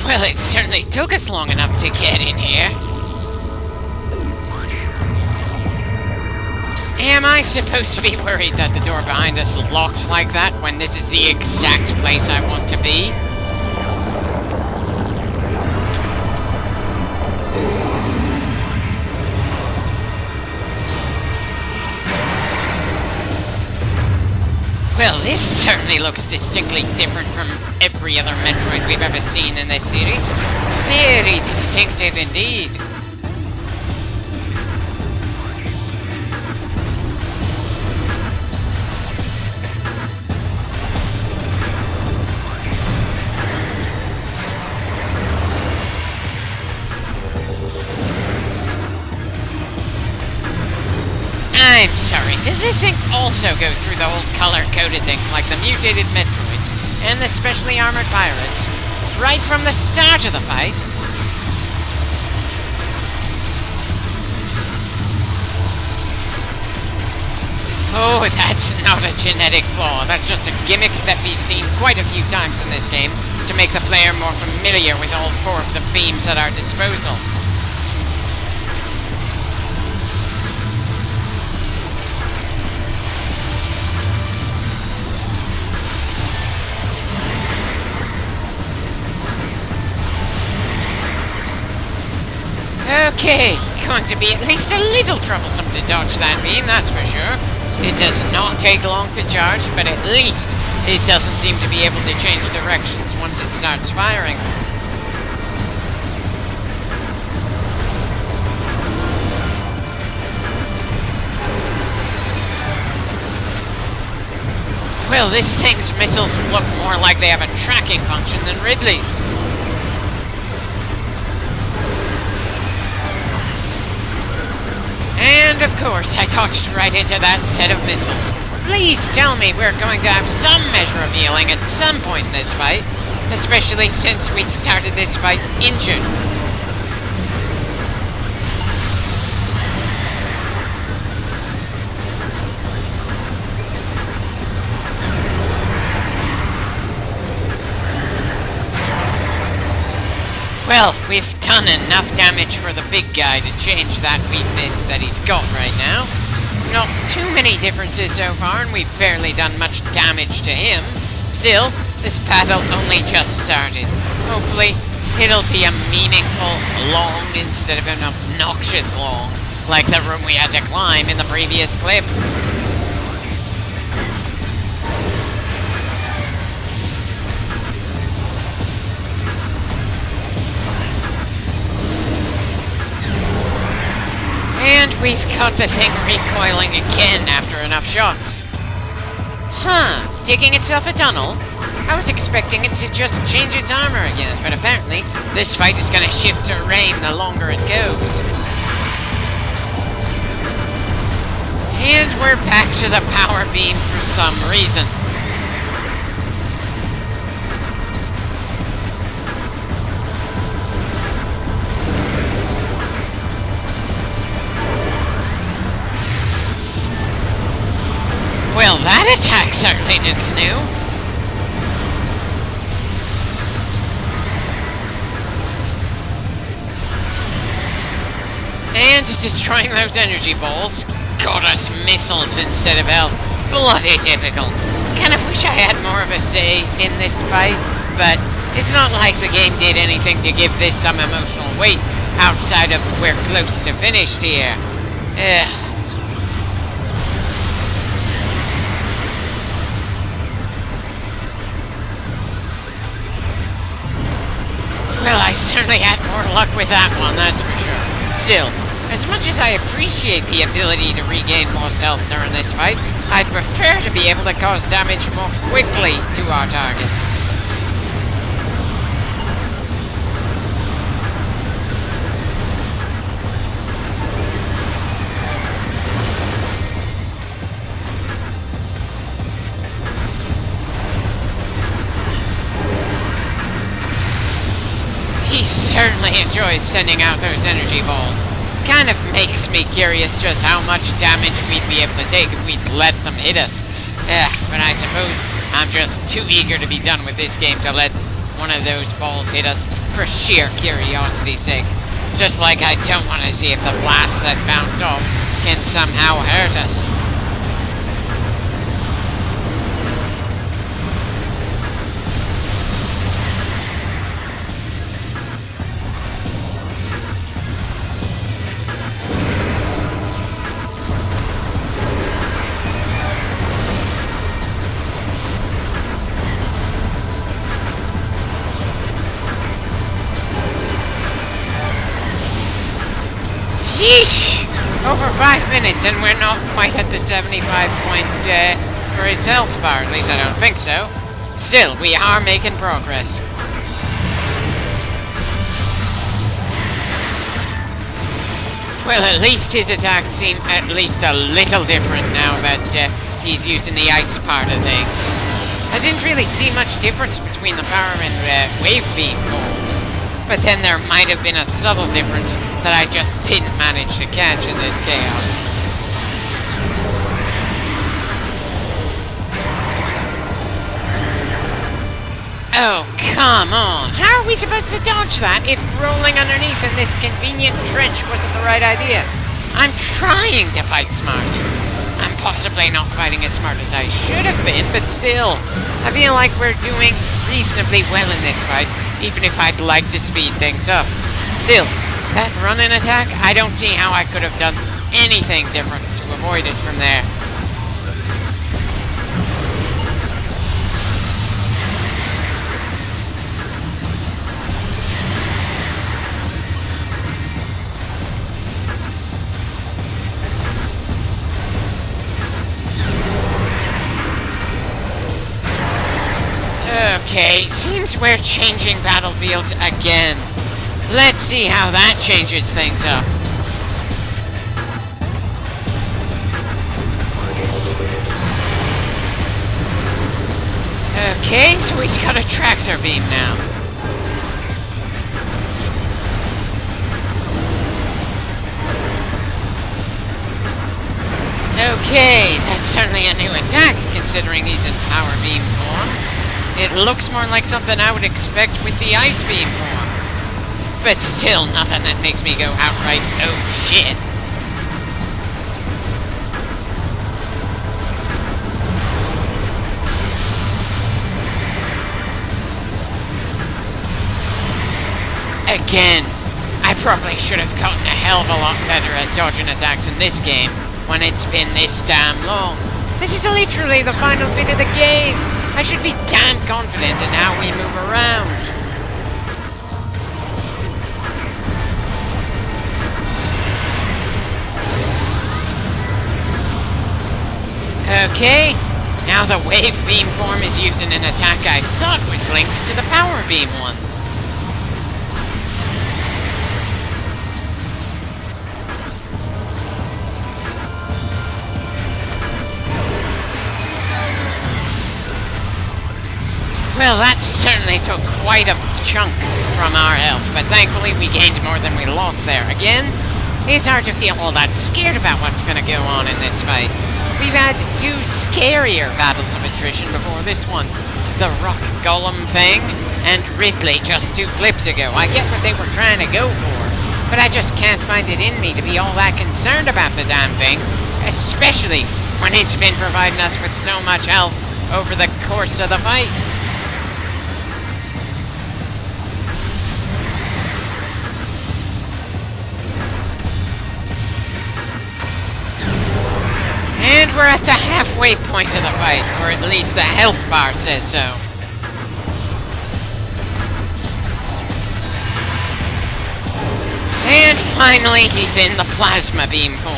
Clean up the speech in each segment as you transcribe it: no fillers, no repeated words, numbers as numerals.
Well, it certainly took us long enough to get in here. Am I supposed to be worried that the door behind us locked like that when this is the exact place I want to be? Well, this certainly looks distinctly different from every other Metroid we've ever seen in this series. Very distinctive indeed. I'm sorry, does this thing also go through the whole color-coded things like the mutated Metroids and the specially armored pirates right from the start of the fight? Oh, that's not a genetic flaw. That's just a gimmick that we've seen quite a few times in this game to make the player more familiar with all four of the beams at our disposal. Okay, going to be at least a little troublesome to dodge that beam, that's for sure. It does not take long to charge, but at least it doesn't seem to be able to change directions once it starts firing. Well, this thing's missiles look more like they have a tracking function than Ridley's. And of course, I dodged right into that set of missiles. Please tell me we're going to have some measure of healing at some point in this fight, especially since we started this fight injured. Well, we've done enough damage for the big guy to change that weakness that he's got right now. Not too many differences so far, and we've barely done much damage to him. Still, this battle only just started. Hopefully, it'll be a meaningful long instead of an obnoxious long, like the room we had to climb in the previous clip. And we've got the thing recoiling again after enough shots. Huh, digging itself a tunnel? I was expecting it to just change its armor again, but apparently this fight is gonna shift terrain the longer it goes. And we're back to the power beam for some reason. Well, that attack certainly looks new. And destroying those energy balls got us missiles instead of health. Bloody typical. Kind of wish I had more of a say in this fight, but it's not like the game did anything to give this some emotional weight outside of we're close to finished here. Ugh. Well, I certainly had more luck with that one, that's for sure. Still, as much as I appreciate the ability to regain lost health during this fight, I'd prefer to be able to cause damage more quickly to our target. He certainly enjoys sending out those energy balls. Kind of makes me curious just how much damage we'd be able to take if we'd let them hit us. But I suppose I'm just too eager to be done with this game to let one of those balls hit us for sheer curiosity's sake. Just like I don't want to see if the blasts that bounce off can somehow hurt us. Yeesh! Over 5 minutes and we're not quite at the 75 point for its health bar, at least I don't think so. Still, we are making progress. Well, at least his attacks seem at least a little different now that he's using the ice part of things. I didn't really see much difference between the power and wave beam forms, but then there might have been a subtle difference that I just didn't manage to catch in this chaos. Oh, come on! How are we supposed to dodge that if rolling underneath in this convenient trench wasn't the right idea? I'm trying to fight smart. I'm possibly not fighting as smart as I should have been, but still, I feel like we're doing reasonably well in this fight, even if I'd like to speed things up. Still, that run-in attack, I don't see how I could have done anything different to avoid it from there. Okay, seems we're changing battlefields again. Let's see how that changes things up. Okay, so he's got a tractor beam now. Okay, that's certainly a new attack, considering he's in power beam form. It looks more like something I would expect with the ice beam form. But still, nothing that makes me go outright, oh shit. Again, I probably should have gotten a hell of a lot better at dodging attacks in this game when it's been this damn long. This is literally the final bit of the game. I should be damn confident in how we move around. Okay, now the wave beam form is using an attack I thought was linked to the power beam one. Well, that certainly took quite a chunk from our health, but thankfully we gained more than we lost there. Again, it's hard to feel all that scared about what's going to go on in this fight. We've had 2 scarier battles of attrition before this one. The rock golem thing, and Ridley just 2 clips ago. I get what they were trying to go for, but I just can't find it in me to be all that concerned about the damn thing, especially when it's been providing us with so much health over the course of the fight. And we're at the halfway point of the fight, or at least the health bar says so. And finally, he's in the plasma beam form.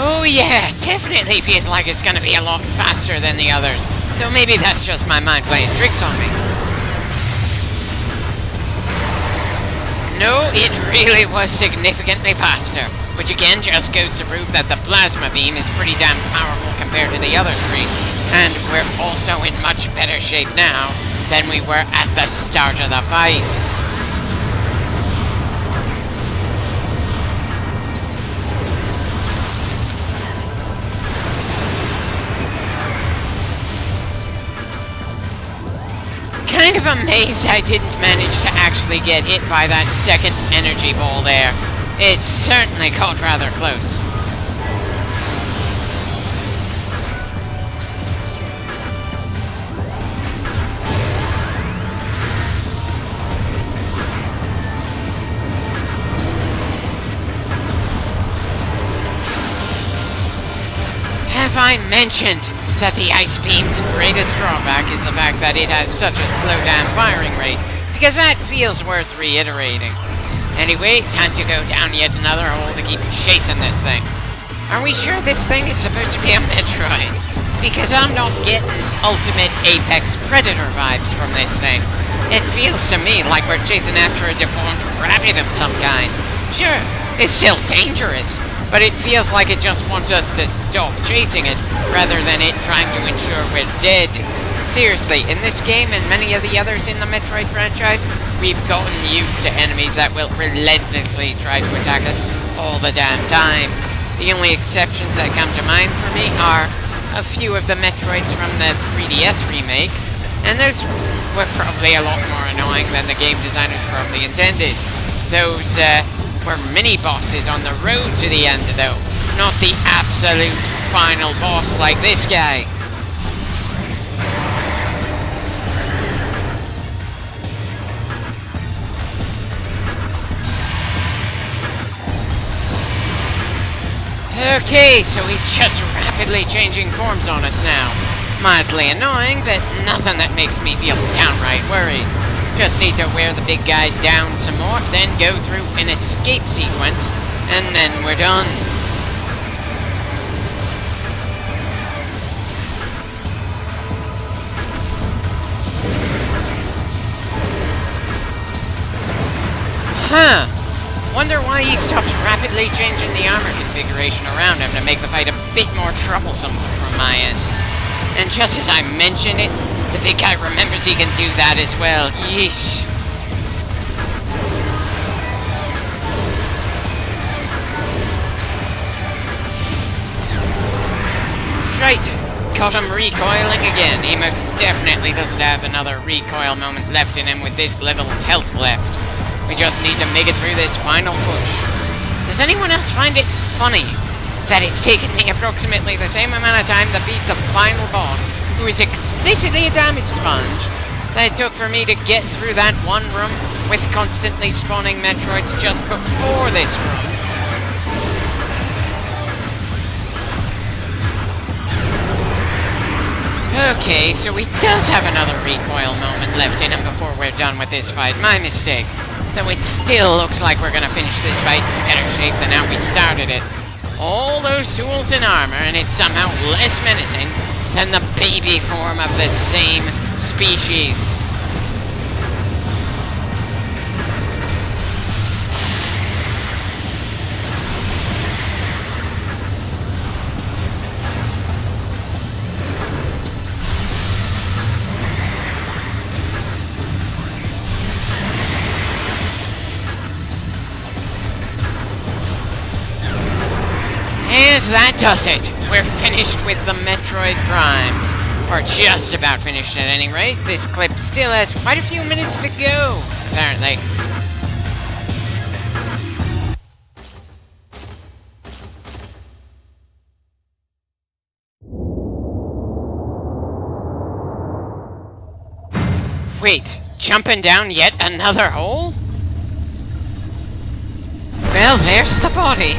Oh yeah, definitely feels like it's gonna be a lot faster than the others. Though maybe that's just my mind playing tricks on me. No, it really was significantly faster, which again just goes to prove that the plasma beam is pretty damn powerful compared to the other 3, and we're also in much better shape now than we were at the start of the fight. amazed I didn't manage to actually get hit by that second energy ball there. It certainly got rather close. Have I mentioned that the Ice Beam's greatest drawback is the fact that it has such a slow down firing rate? Because that feels worth reiterating. Anyway, time to go down yet another hole to keep chasing this thing. Are we sure this thing is supposed to be a Metroid? Because I'm not getting ultimate Apex Predator vibes from this thing. It feels to me like we're chasing after a deformed rabbit of some kind. Sure, it's still dangerous, but it feels like it just wants us to stop chasing it, rather than it trying to ensure we're dead. Seriously, in this game and many of the others in the Metroid franchise, we've gotten used to enemies that will relentlessly try to attack us all the damn time. The only exceptions that come to mind for me are a few of the Metroids from the 3DS remake, and those were probably a lot more annoying than the game designers probably intended. Those, were mini-bosses on the road to the end, though. Not the absolute final boss like this guy. Okay, so he's just rapidly changing forms on us now. Mildly annoying, but nothing that makes me feel downright worried. Just need to wear the big guy down some more, then go through an escape sequence, and then we're done. Huh. Wonder why he stopped rapidly changing the armor configuration around him to make the fight a bit more troublesome from my end. And just as I mention it, the big guy remembers he can do that as well. Yeesh. Right. Caught him recoiling again. He most definitely doesn't have another recoil moment left in him with this little health left. We just need to make it through this final push. Does anyone else find it funny that it's taken me approximately the same amount of time to beat the final boss, who is explicitly a damage sponge, that it took for me to get through that one room with constantly spawning Metroids just before this room? Okay, so he does have another recoil moment left in him before we're done with this fight. My mistake. Though it still looks like we're gonna finish this fight in better shape than how we started it. All those tools and armor, and it's somehow less menacing than the baby form of the same species. And that does it! We're finished with the Metroid Prime. Or just about finished at any rate. This clip still has quite a few minutes to go, apparently. Wait, jumping down yet another hole? Well, there's the body.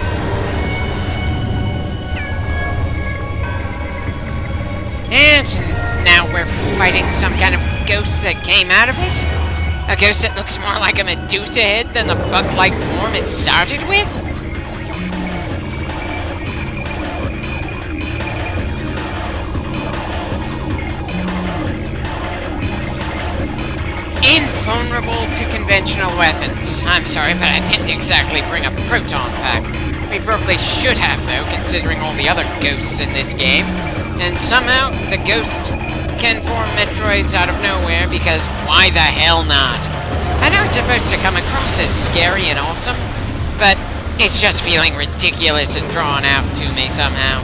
And now we're fighting some kind of ghost that came out of it? A ghost that looks more like a Medusa head than the bug-like form it started with? Invulnerable to conventional weapons. I'm sorry, but I didn't exactly bring a proton pack. We probably should have, though, considering all the other ghosts in this game. And somehow, the ghost can form Metroids out of nowhere, because why the hell not? I know it's supposed to come across as scary and awesome, but it's just feeling ridiculous and drawn out to me somehow.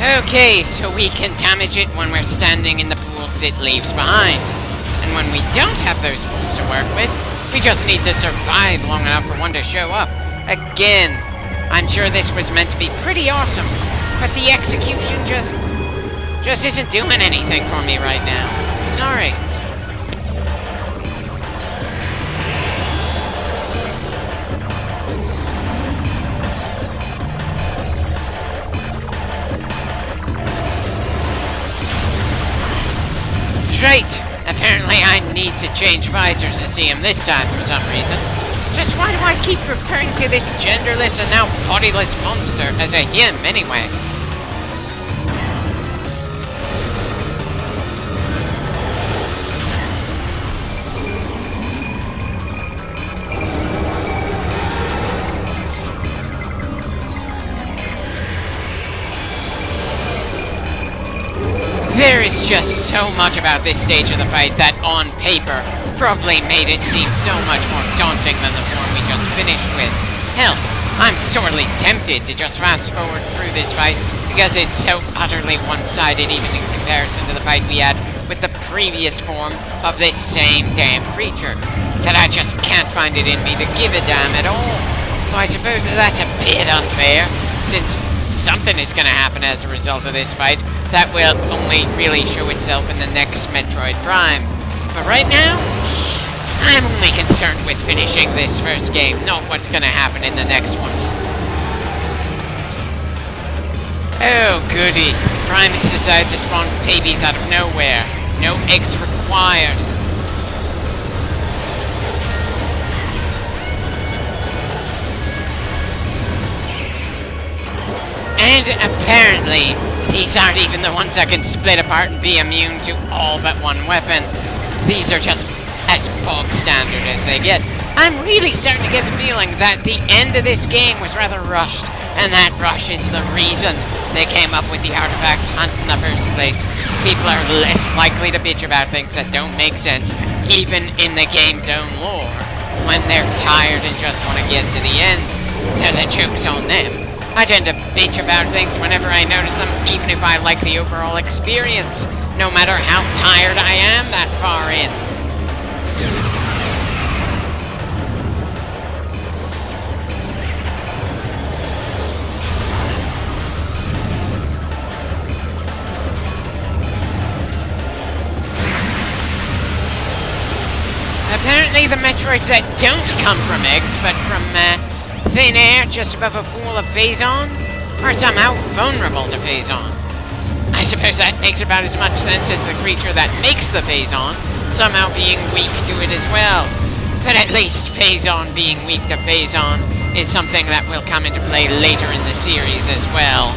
Okay, so we can damage it when we're standing in the pools it leaves behind. And when we don't have those pools to work with, we just need to survive long enough for one to show up. Again, I'm sure this was meant to be pretty awesome, but the execution just isn't doing anything for me right now. Sorry. Right. Apparently I need to change visors to see him this time for some reason. Just why do I keep referring to this genderless and now bodiless monster as a him anyway? There is just so much about this stage of the fight that, on paper, probably made it seem so much more daunting than the form we just finished with. Hell, I'm sorely tempted to just fast forward through this fight because it's so utterly one-sided even in comparison to the fight we had with the previous form of this same damn creature, that I just can't find it in me to give a damn at all. Well, I suppose that's a bit unfair, since something is going to happen as a result of this fight that will only really show itself in the next Metroid Prime. But right now, I'm only concerned with finishing this first game, not what's going to happen in the next ones. Oh, goody. The Primus decided to spawn babies out of nowhere. No eggs required. And apparently, these aren't even the ones that can split apart and be immune to all but one weapon. These are just as bog standard as they get. I'm really starting to get the feeling that the end of this game was rather rushed, and that rush is the reason they came up with the artifact hunt in the first place. People are less likely to bitch about things that don't make sense, even in the game's own lore, when they're tired and just want to get to the end. So the joke's on them. I tend to bitch about things whenever I notice them, even if I like the overall experience, no matter how tired I am that far in. Apparently the Metroids that don't come from eggs, but from, thin air just above a pool of Phazon are somehow vulnerable to Phazon. I suppose that makes about as much sense as the creature that makes the Phazon somehow being weak to it as well. But at least Phazon being weak to Phazon is something that will come into play later in the series as well.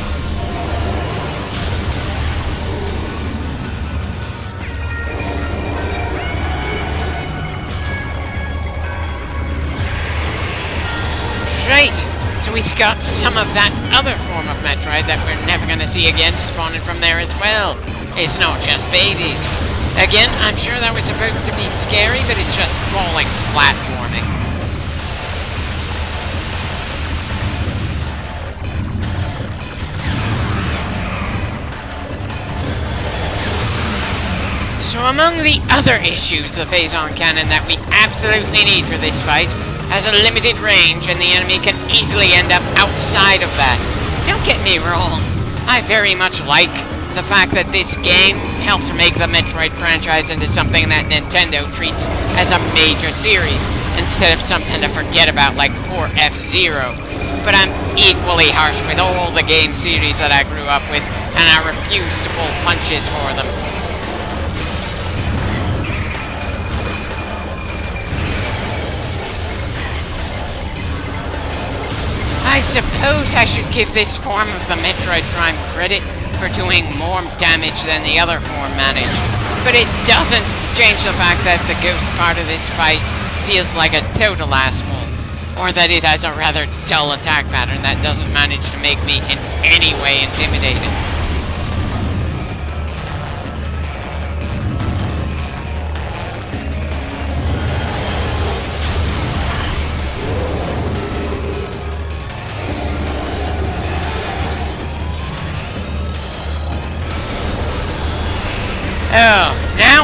Right, so we've got some of that other form of Metroid that we're never going to see again spawning from there as well. It's not just babies. Again, I'm sure that was supposed to be scary, but it's just falling flat for me. So among the other issues, the Phazon Cannon that we absolutely need for this fight has a limited range, and the enemy can easily end up outside of that. Don't get me wrong, I very much like the fact that this game helped make the Metroid franchise into something that Nintendo treats as a major series, instead of something to forget about like poor F-Zero. But I'm equally harsh with all the game series that I grew up with, and I refuse to pull punches for them. I suppose I should give this form of the Metroid Prime credit for doing more damage than the other form managed, but it doesn't change the fact that the ghost part of this fight feels like a total asshole, or that it has a rather dull attack pattern that doesn't manage to make me in any way intimidated.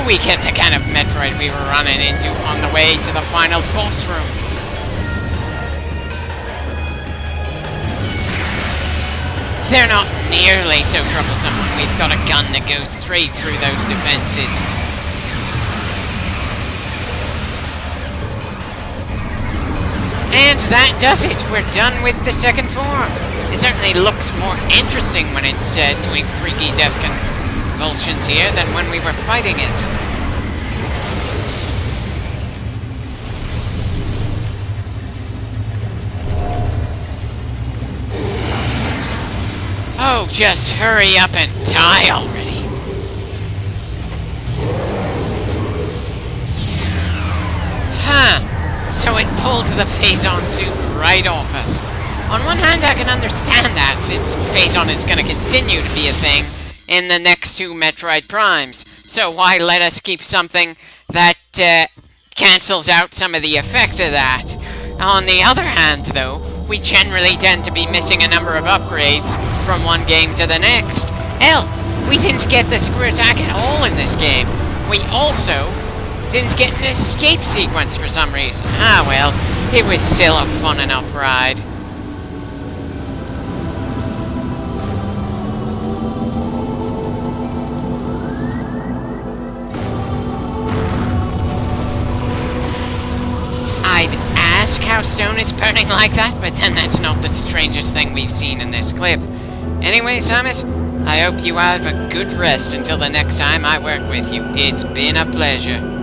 now we get the kind of Metroid we were running into on the way to the final boss room. They're not nearly so troublesome when we've got a gun that goes straight through those defenses. And that does it. We're done with the second form. It certainly looks more interesting when it's doing freaky death convulsions here than when we were fighting it. Oh, just hurry up and die already. Huh. So it pulled the Phazon suit right off us. On one hand, I can understand that, since Phazon is going to continue to be a thing in the next two Metroid Primes. So why let us keep something that cancels out some of the effect of that? On the other hand, though, we generally tend to be missing a number of upgrades from one game to the next. Hell, we didn't get the screw attack at all in this game. We also didn't get an escape sequence for some reason. Ah well, it was still a fun enough ride. I'd ask how stone is burning like that, but then that's not the strangest thing we've seen in this clip. Anyway, Samus, I hope you have a good rest until the next time I work with you. It's been a pleasure.